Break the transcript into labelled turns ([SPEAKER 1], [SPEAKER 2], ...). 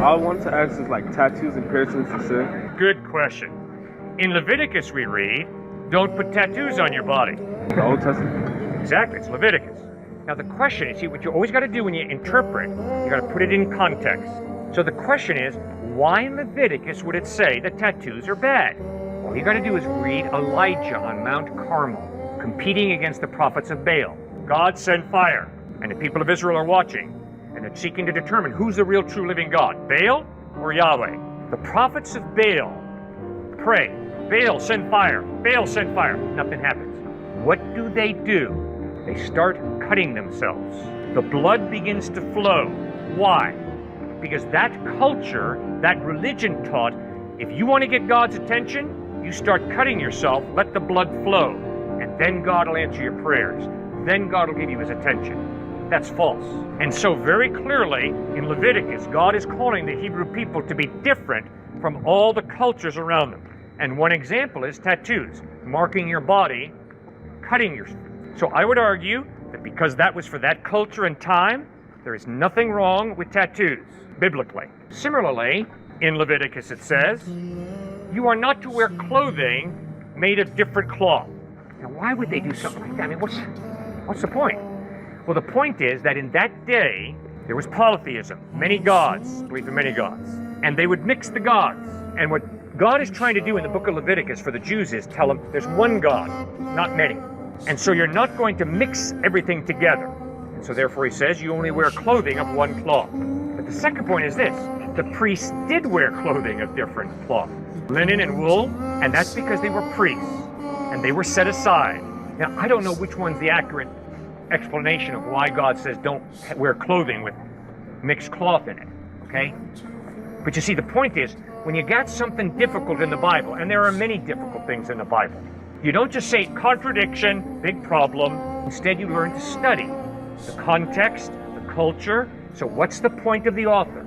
[SPEAKER 1] I want to ask is like tattoos and piercings a sin?
[SPEAKER 2] Good question. In Leviticus we read, don't put tattoos on your body.
[SPEAKER 1] The Old Testament?
[SPEAKER 2] Exactly, it's Leviticus. Now the question is, see, what you always got to do when you interpret, you got to put it in context. So the question is, why in Leviticus would it say that tattoos are bad? All you got to do is read Elijah on Mount Carmel, competing against the prophets of Baal. God sent fire, and the people of Israel are watching, and they're seeking to determine who's the real true living God, Baal or Yahweh. The prophets of Baal pray, Baal, send fire, Baal, send fire. Nothing happens. What do? They start cutting themselves. The blood begins to flow. Why? Because that culture, that religion taught, if you want to get God's attention, you start cutting yourself, let the blood flow, and then God will answer your prayers. Then God will give you his attention. That's false. And so very clearly in Leviticus, God is calling the Hebrew people to be different from all the cultures around them. And one example is tattoos, marking your body, cutting yourself. So I would argue that because that was for that culture and time, there is nothing wrong with tattoos, biblically. Similarly, in Leviticus it says, you are not to wear clothing made of different cloth. Now why would they do something like that? I mean, what's the point? Well, the point is that in that day, there was polytheism, many gods, belief in many gods, and they would mix the gods. And what God is trying to do in the book of Leviticus for the Jews is tell them there's one God, not many. And so you're not going to mix everything together. And so therefore he says you only wear clothing of one cloth. But the second point is this. The priests did wear clothing of different cloth, linen and wool, and that's because they were priests, and they were set aside. Now, I don't know which one's the accurate explanation of why God says don't wear clothing with mixed cloth in it, okay? But you see, the point is, when you got something difficult in the Bible, and there are many difficult things in the Bible, you don't just say contradiction, big problem. Instead, you learn to study the context, the culture. So what's the point of the author?